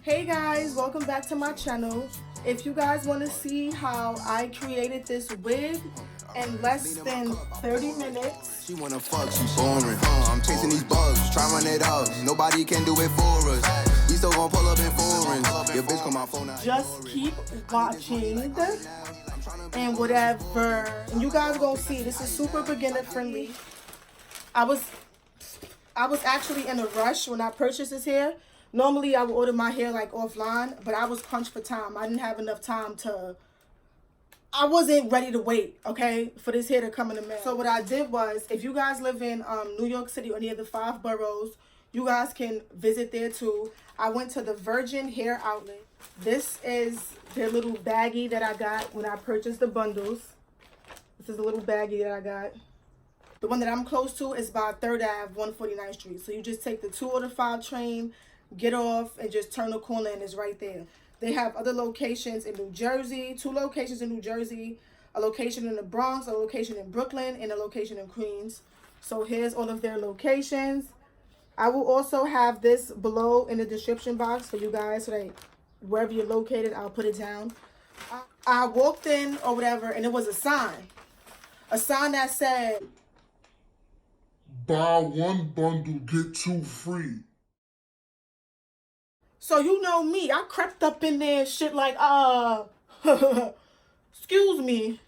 Hey guys, welcome back to my channel. If you guys want to see how I created this wig in less than 30 minutes. She wanna fuck, she boring. I'm chasing these bugs, try run it up. Nobody can do it for us. We still gon' pull up in foreign. Your bitch call my phone out. Just keep watching and whatever. And you guys gonna see this is super beginner friendly. I was actually in a rush when I purchased this hair. Normally I would order my hair like offline, but I was crunched for time. I didn't have enough time to, I wasn't ready to wait, okay, for this hair to come in the mail. So what I did was, if you guys live in New York City or near the 5 boroughs, you guys can visit there too. I went to the Virgin Hair Outlet. This is their little baggie that I got when I purchased the bundles. This is a little baggie that I got. The one that I'm close to is by 3rd Ave, 149th Street. So you just take the 205 train, get off, and just turn the corner and it's right there. They have other locations in New Jersey, 2 locations in New Jersey, a location in the Bronx, a location in Brooklyn, and a location in Queens. So here's all of their locations. I will also have this below in the description box for you guys, so that wherever you're located, I'll put it down. I walked in or whatever, and it was a sign that said, "Buy one bundle, get 2 free." So you know me, I crept up in there and shit like, excuse me,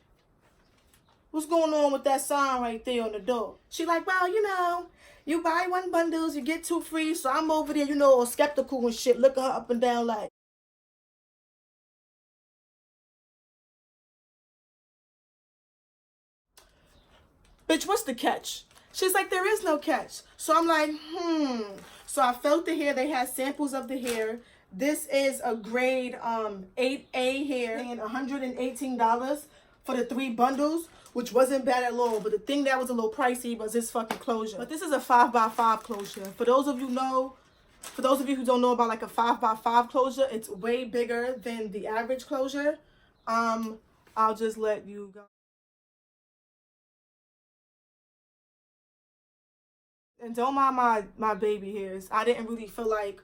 what's going on with that sign right there on the door? She like, well, you know, you buy 1 bundles, you get 2 free. So I'm over there, you know, all skeptical and shit, looking her up and down like. Bitch, what's the catch? She's like, there is no catch. So I'm like, So I felt the hair. They had samples of the hair. This is a grade 8A hair, and $118 for the 3 bundles, which wasn't bad at all. But the thing that was a little pricey was this fucking closure. But this is a 5x5 closure. For those of you who don't know about like a 5x5 closure, it's way bigger than the average closure. I'll just let you go. And don't mind my baby hairs. I didn't really feel like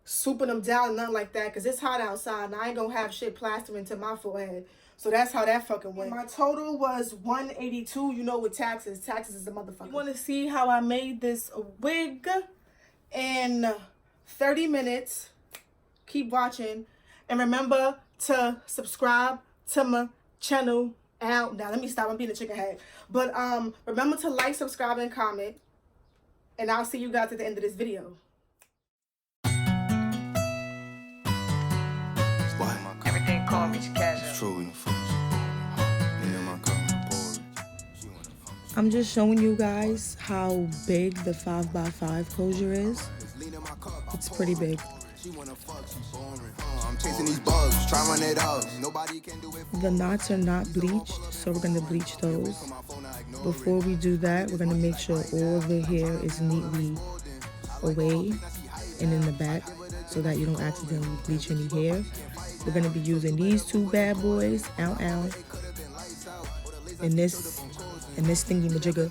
souping them down, nothing like that, because it's hot outside and I ain't gonna have shit plastering to my forehead. So that's how that fucking went. My total was $182, you know, with taxes. Taxes is a motherfucker. You want to see how I made this wig in 30 minutes? Keep watching. And remember to subscribe to my channel. Now, let me stop. I'm being a chicken head. But remember to like, subscribe, and comment. And I'll see you guys at the end of this video. Everything call me casual. I'm just showing you guys how big the 5x5 closure is. It's pretty big. The knots are not bleached, so we're going to bleach those. Before we do that, we're going to make sure all the hair is neatly away and in the back so that you don't accidentally bleach any hair. We're going to be using these 2 bad boys, ow, and this thingy majigger.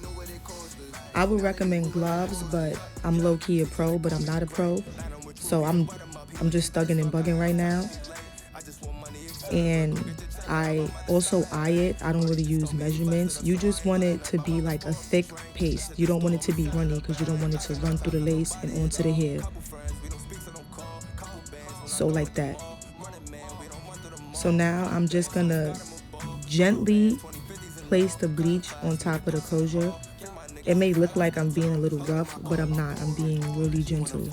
I would recommend gloves, but I'm low-key a pro, but I'm not a pro. So I'm just thugging and bugging right now. And I also eye it. I don't really use measurements. You just want it to be like a thick paste. You don't want it to be runny because you don't want it to run through the lace and onto the hair. So like that. So now I'm just gonna gently place the bleach on top of the closure. It may look like I'm being a little rough, but I'm not. I'm being really gentle.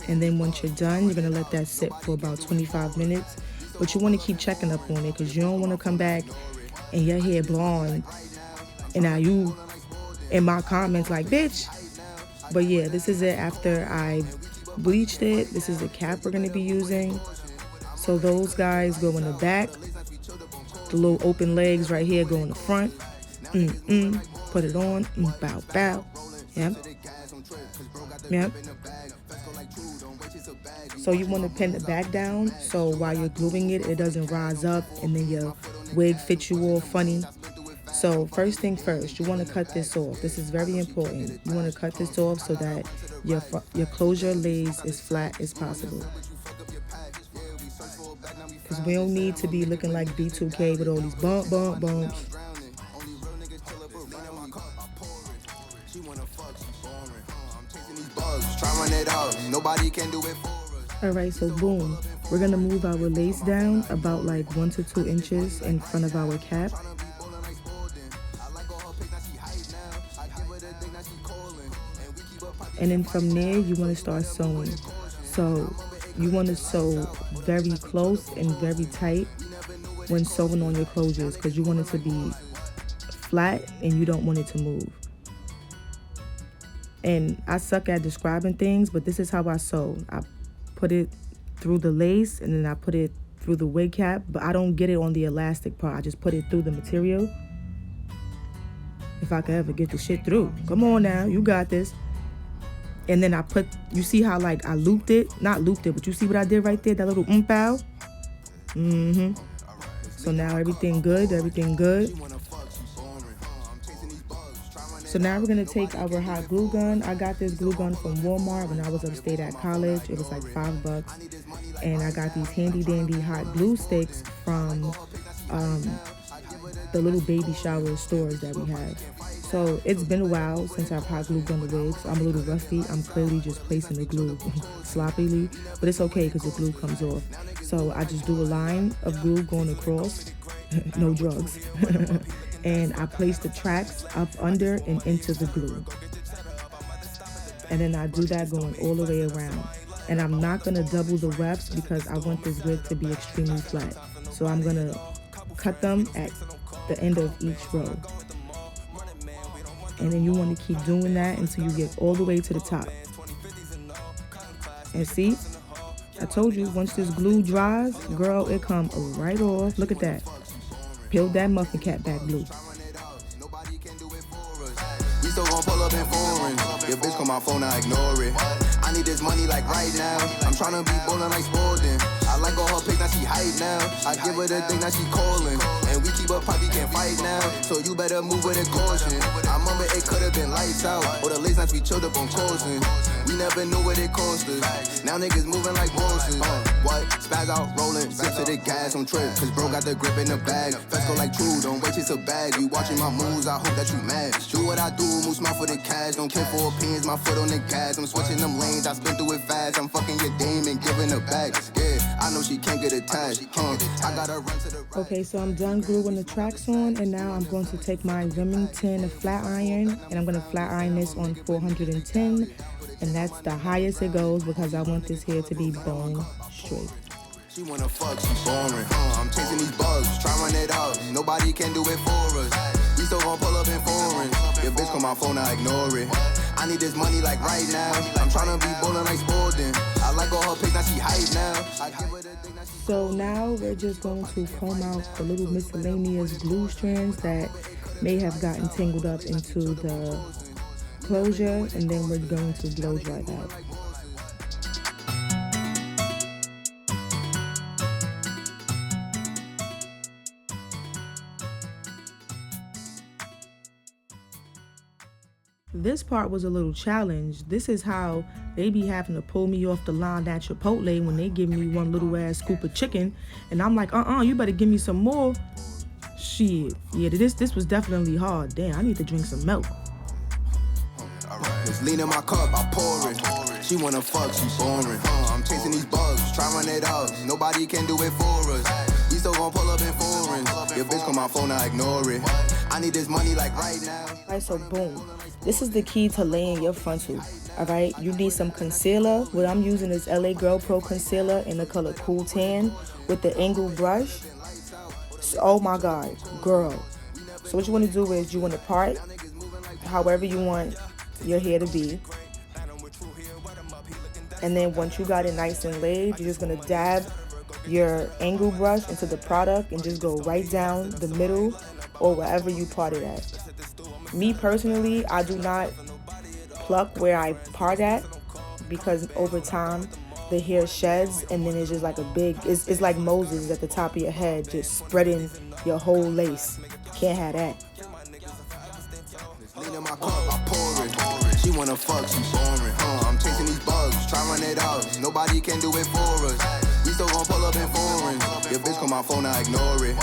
And then once you're done, you're gonna let that sit for about 25 minutes. But you want to keep checking up on it because you don't want to come back and your hair blonde and now you in my comments like, bitch. But yeah, this is it after I've bleached it. This is the cap we're going to be using. So those guys go in the back. The little open legs right here go in the front. Put it on. Bow, bow. Yep. So you want to pin the back down so while you're gluing it, it doesn't rise up and then your wig fits you all funny. So first thing first, you want to cut this off. This is very important. You want to cut this off so that your closure lays as flat as possible. Because we don't need to be looking like B2K with all these bumps. Alright, so boom. We're going to move our lace down about like 1 to 2 inches in front of our cap. And then from there, you want to start sewing. So you want to sew very close and very tight when sewing on your closures, because you want it to be flat and you don't want it to move. And I suck at describing things, but this is how I sew. I put it through the lace and then I put it through the wig cap, but I don't get it on the elastic part. I just put it through the material. If I could ever get the shit through. Come on now, you got this. And then I put, you see how like I looped it? Not looped it, but you see what I did right there? That little pow? So now everything good. So now we're gonna take our hot glue gun. I got this glue gun from Walmart when I was upstate at college. It was like $5. And I got these handy dandy hot glue sticks from the little baby shower stores that we have. So it's been a while since I've hot glued on the wigs. I'm a little rusty. I'm clearly just placing the glue sloppily, but it's okay because the glue comes off. So I just do a line of glue going across, no drugs. And I place the tracks up under and into the glue. And then I do that going all the way around. And I'm not gonna double the wefts because I want this wig to be extremely flat. So I'm gonna cut them at the end of each row. And then you want to keep doing that until you get all the way to the top. And see, I told you, once this glue dries, girl, it comes right off. Look at that. Peel that muffin cap back glue. We still gon' pull up in foreign. Your bitch call my phone, I ignore it. I need this money like right now. I'm tryna be ballin' like Spalding. I like all her pics, now she hype now. I give her the thing, now she callin'. And we keep up, probably can't fight now. So you better move with a caution. I remember it could've been lights out. Or the late nights we chilled up on closing. We never knew what it cost us. Now niggas moving like bosses. What? Spaz out, rolling, zip to the gas on trip. Cause bro got the grip in the bag. Fast go like true, don't wait, it's a bag. You watching my moves, I hope that you mad. Do what I do, move smart for the cash. Don't care for opinions, my foot on the gas. I'm switching them lanes, I spin through it fast. I'm fucking your dame and giving her back. Yeah, I know she can't get attached. I gotta run to the Okay, so I'm done gluing the tracks on, and now I'm going to take my Rimington flat iron, and I'm going to flat iron this on 410, and that's the highest it goes because I want this hair to be bone straight. She wanna fuck, she boring. I'm chasing these bugs, try run it up. Nobody can do it for us. We still gon' pull up in foreign. Your bitch call my phone, I ignore it. I need this money like right now. I'm tryna be ballin' like Spalding. I like all her pics, now she hype now. I give her the thing, now she. So now we're just going to comb out the little miscellaneous glue strands that may have gotten tangled up into the closure, and then we're going to blow dry that. This part was a little challenge. This is how they be having to pull me off the line at Chipotle when they give me one little ass scoop of chicken. And I'm like, you better give me some more. Shit. Yeah, this was definitely hard. Damn, I need to drink some milk. It's lean in my cup, I pour it. She wanna fuck, she boring. I'm chasing these bugs, try run it up. Nobody can do it for us. We still gon' pull up in foreign. Your bitch call my phone, I ignore it. I need this money like right now. Alright, so boom. This is the key to laying your frontal. Alright, you need some concealer. What I'm using is LA Girl Pro Concealer in the color Cool Tan with the angle brush. So, oh my God, girl. So what you want to do is you want to part however you want your hair to be. And then once you got it nice and laid, you're just going to dab your angle brush into the product and just go right down the middle or wherever you part it at. Me personally, I do not pluck where I part at because over time the hair sheds and then it's just like a big, it's like Moses at the top of your head just spreading your whole lace. Can't have that. Lean in my cup, I pour it. She wanna fuck, she boring. I'm chasing these bugs, try run it out. Nobody can do it for us. We still gon' pull up in foreign. Your bitch call my phone, I ignore it.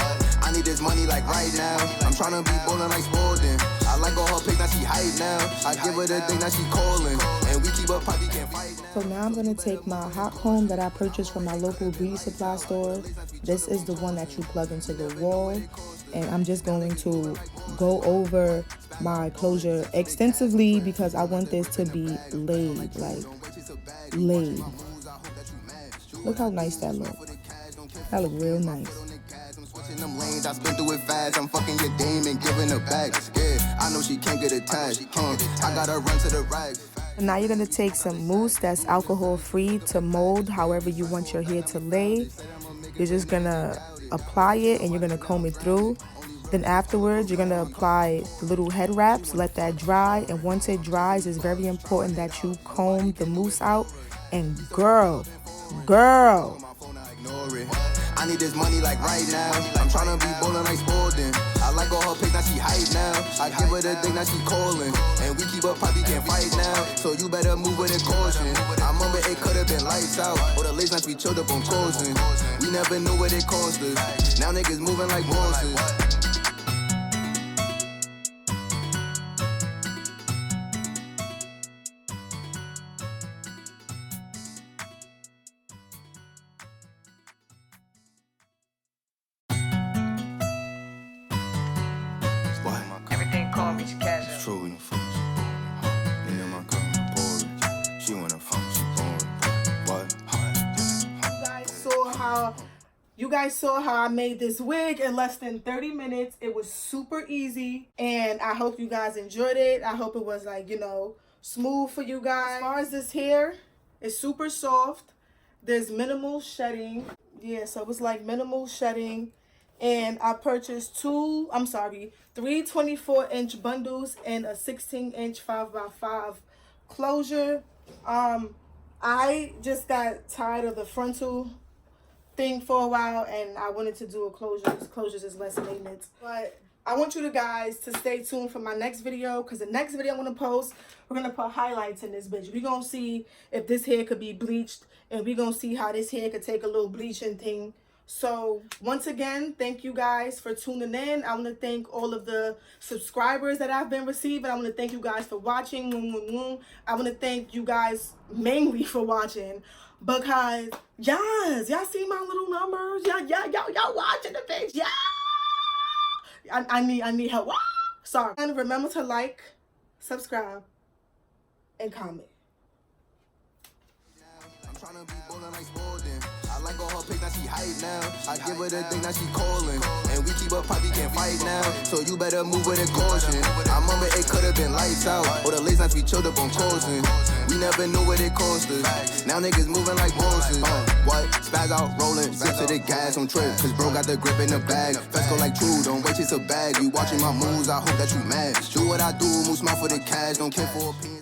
I need this money like right now. I'm tryna be ballin' like Sporting. I like all her pics, now she hype now. I give her the thing, now she callin'. And we keep up pipe, we can't fight now. So now I'm gonna take my hot comb that I purchased from my local beauty supply store. This is the one that you plug into the wall. And I'm just going to go over my closure extensively because I want this to be laid, like laid. Look how nice that looks. That look real nice. Them lanes, I spin through it fast. I'm fucking your dame and giving her back. Yeah, I know she can't get attached. I gotta run to the right. And now you're gonna take some mousse that's alcohol free to mold however you want your hair to lay. You're just gonna apply it and you're gonna comb it through. Then afterwards, you're gonna apply the little head wraps, let that dry. And once it dries, it's very important that you comb the mousse out. And girl, I need this money like right now. I'm tryna be ballin' like Sporting. I like all her pics, now she hype now. I give her the thing, now she callin'. And we keep up pipe, we can't fight now. So you better move with a caution. I remember it could've been lights out. All the late nights we chilled up on coursing. We never knew what it cost us. Now niggas moving like bosses. Everything call me cash out. True, no fuck. Lean in my cup, pour it. She wanna fuck, she boring. What? You guys saw how I made this wig in less than 30 minutes. It was super easy and I hope you guys enjoyed it. I hope it was like, you know, smooth for you guys. As far as this hair, it's super soft. There's minimal shedding. Yeah, so it was like minimal shedding. And I purchased three 24-inch bundles and a 16-inch 5x5 closure. I just got tired of the frontal thing for a while and I wanted to do a closure. Closures is less maintenance. But I want you guys to stay tuned for my next video because the next video I'm going to post, we're going to put highlights in this bitch. We're going to see if this hair could be bleached and we're going to see how this hair could take a little bleaching thing. So once again, thank you guys for tuning in. I want to thank all of the subscribers that I've been receiving. I want to thank you guys for watching. I want to thank you guys mainly for watching because y'all see my little numbers. Y'all watching the bitch. Yeah. I need help. Sorry. And remember to like, subscribe, and comment. I'm tryna be ballin' like Sporting. I like all her pics, now she hype now. I give her the thing, now she callin'. And we keep up pipe, we can't fight now. So you better move with a caution. I remember it could've been lights out. All the late nights we chilled up on coursing. We never knew what it cost us. Now niggas moving like bosses. What? Spaz out, rollin', zip to the gas on trip. Cause bro got the grip in the bag. Flex go like true, don't wait, chase a bag. You watching my moves, I hope that you mad. Do what I do, move smart for the cash, don't care for opinion.